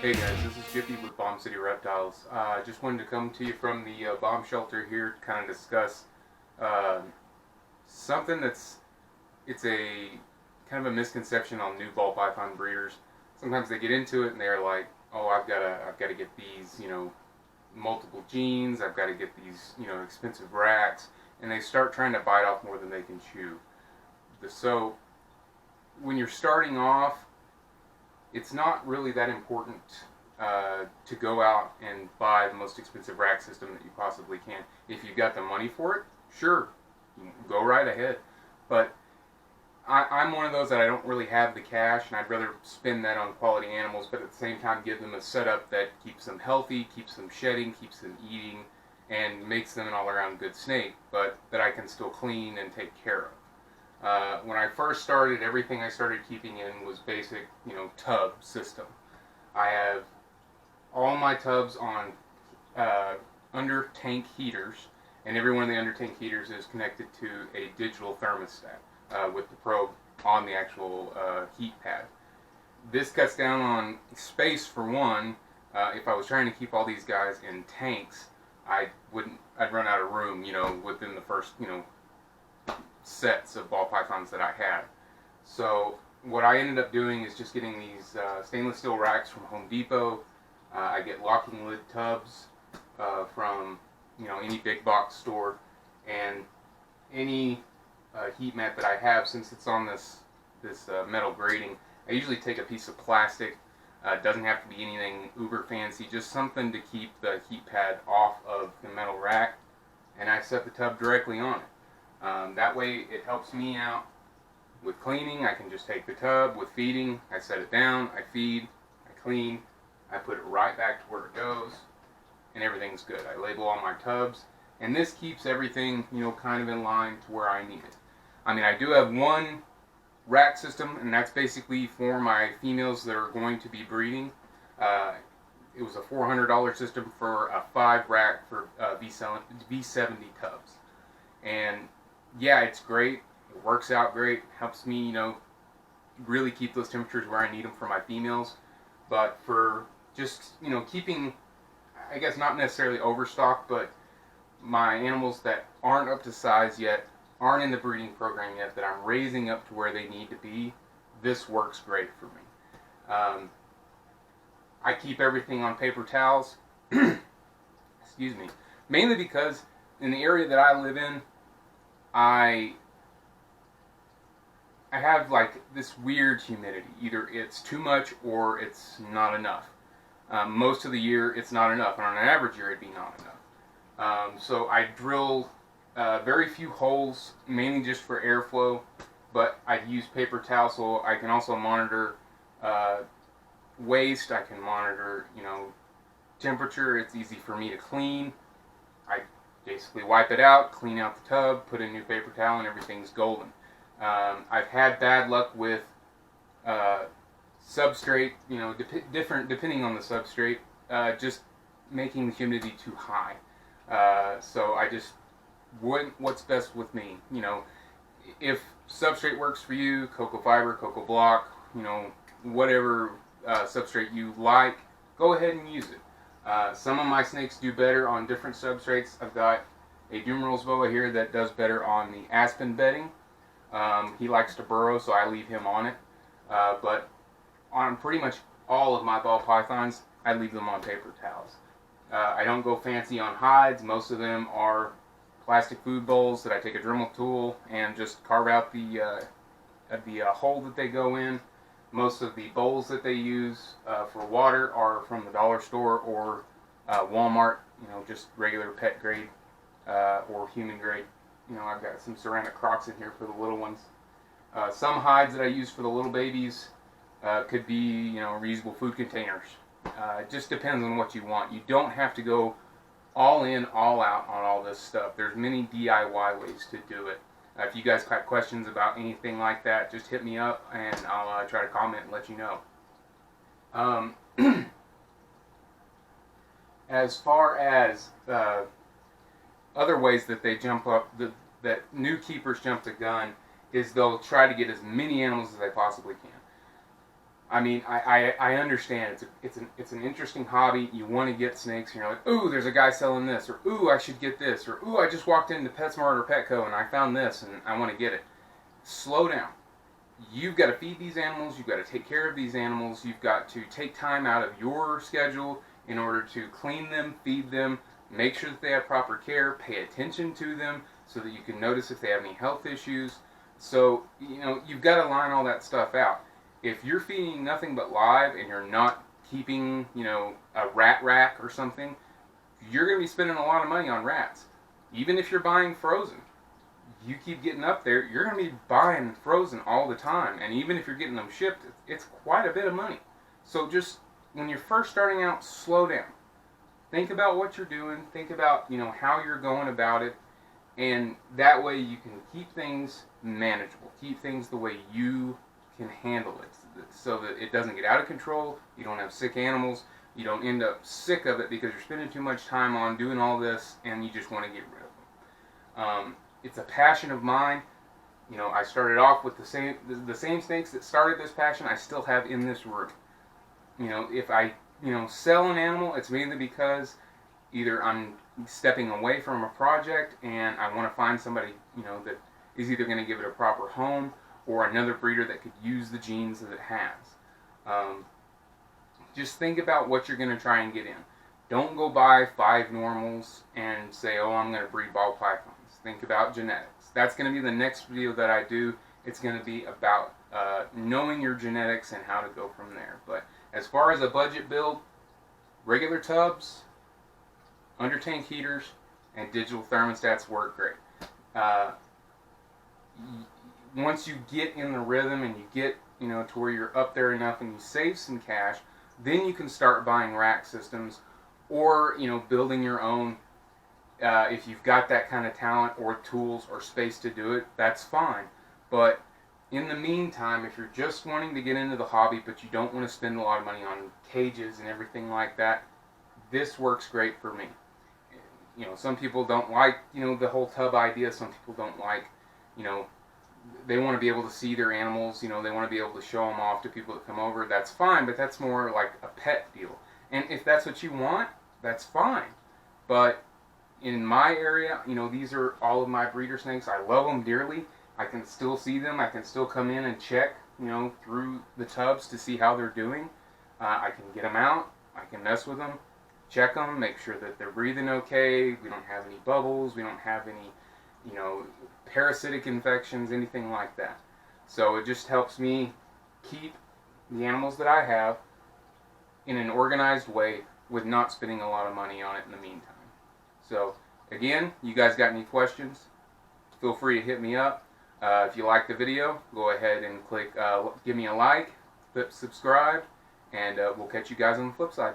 Hey guys, this is Jiffy with Bomb City Reptiles. Just wanted to come to you from the bomb shelter here to kind of discuss uh, something it's a kind of a misconception on new ball python breeders. Sometimes they get into it and they're like, "Oh, I've got to get these, multiple genes. I've got to get these, expensive racks," and they start trying to bite off more than they can chew. So when you're starting off, it's not really that important to go out and buy the most expensive rack system that you possibly can. If you've got the money for it, sure, go right ahead. But I'm one of those that I don't really have the cash, and I'd rather spend that on quality animals, but at the same time give them a setup that keeps them healthy, keeps them shedding, keeps them eating, and makes them an all-around good snake, but that I can still clean and take care of. When I first started, everything I started keeping in was basic, tub system. I have all my tubs on uh, under tank heaters, and every one of the under tank heaters is connected to a digital thermostat with the probe on the actual heat pad. This cuts down on space for one. If I was trying to keep all these guys in tanks, I'd run out of room, within the first, sets of ball pythons that I had. So what I ended up doing is just getting these stainless steel racks from Home Depot. I get locking lid tubs from any big box store, and any heat mat that I have, since it's on this metal grating. I usually take a piece of plastic. Doesn't have to be anything uber fancy, just something to keep the heat pad off of the metal rack, and I set the tub directly on it. That way it helps me out with cleaning. I can just take the tub. With feeding, I set it down, I feed, I clean, I put it right back to where it goes, and everything's good. I label all my tubs, and this keeps everything, kind of in line to where I need it. I mean, I do have one rack system, and that's basically for my females that are going to be breeding. It was a $400 system for a 5 rack for V70 tubs. And yeah, it's great. It works out great. Helps me, really keep those temperatures where I need them for my females. But for just, keeping, I guess not necessarily overstocked, but my animals that aren't up to size yet, aren't in the breeding program yet, that I'm raising up to where they need to be, this works great for me. I keep everything on paper towels. Excuse me. Mainly because in the area that I live in, I have like this weird humidity. Either it's too much or it's not enough. Most of the year it's not enough, and on an average year it'd be not enough. So I drill very few holes, mainly just for airflow, but I use paper towel so I can also monitor waste. I can monitor, temperature. It's easy for me to clean. I basically wipe it out, clean out the tub, put in new paper towel, and everything's golden. I've had bad luck with substrate, different depending on the substrate, just making the humidity too high. So I just what's best with me. If substrate works for you, cocoa fiber, cocoa block, whatever substrate you like, go ahead and use it. Some of my snakes do better on different substrates. I've got a Dumeril's boa here that does better on the aspen bedding. He likes to burrow, so I leave him on it. But on pretty much all of my ball pythons, I leave them on paper towels. I don't go fancy on hides. Most of them are plastic food bowls that I take a Dremel tool and just carve out the hole that they go in. Most of the bowls that they use for water are from the dollar store or Walmart, just regular pet grade or human grade. I've got some ceramic crocks in here for the little ones. Some hides that I use for the little babies could be, reusable food containers. It just depends on what you want. You don't have to go all in, all out on all this stuff. There's many DIY ways to do it. If you guys got questions about anything like that, just hit me up and I'll try to comment and let you know. As far as other ways that they jump up, that new keepers jump the gun, is they'll try to get as many animals as they possibly can. I mean, I understand it's an interesting hobby. You want to get snakes, and you're like, ooh, there's a guy selling this, or ooh, I should get this, or ooh, I just walked into PetSmart or Petco and I found this and I want to get it. Slow down. You've got to feed these animals. You've got to take care of these animals. You've got to take time out of your schedule in order to clean them, feed them, make sure that they have proper care, pay attention to them so that you can notice if they have any health issues. So, you've got to line all that stuff out. If you're feeding nothing but live and you're not keeping, a rat rack or something, you're going to be spending a lot of money on rats. Even if you're buying frozen, you keep getting up there, you're going to be buying frozen all the time. And even if you're getting them shipped, it's quite a bit of money. So just when you're first starting out, slow down. Think about what you're doing. Think about, how you're going about it. And that way you can keep things manageable. Keep things the way you can handle it so that it doesn't get out of control. You don't have sick animals. You don't end up sick of it because you're spending too much time on doing all this and you just want to get rid of them. It's a passion of mine. I started off with the same snakes that started this passion I still have in this room. If I, sell an animal, it's mainly because either I'm stepping away from a project and I want to find somebody, that is either going to give it a proper home or another breeder that could use the genes that it has. Just think about what you're going to try and get in. Don't go buy 5 normals and say, oh, I'm going to breed ball pythons. Think about genetics. That's going to be the next video that I do. It's going to be about knowing your genetics and how to go from there. But as far as a budget build, regular tubs, under tank heaters, and digital thermostats work great. Once you get in the rhythm and you get to where you're up there enough and you save some cash, then you can start buying rack systems or building your own. If you've got that kind of talent or tools or space to do it, that's fine. But in the meantime, if you're just wanting to get into the hobby but you don't want to spend a lot of money on cages and everything like that, this works great for me. Some people don't like, the whole tub idea. Some people don't like, they want to be able to see their animals. They want to be able to show them off to people that come over. That's fine, but that's more like a pet deal. And if that's what you want, that's fine. But in my area, these are all of my breeder snakes. I love them dearly. I can still see them. I can still come in and check, through the tubs to see how they're doing. I can get them out. I can mess with them, check them, make sure that they're breathing okay. We don't have any bubbles. We don't have any, parasitic infections, anything like that. So it just helps me keep the animals that I have in an organized way with not spending a lot of money on it in the meantime. So, again, you guys got any questions? Feel free to hit me up. If you like the video, go ahead and click, give me a like, subscribe, and we'll catch you guys on the flip side.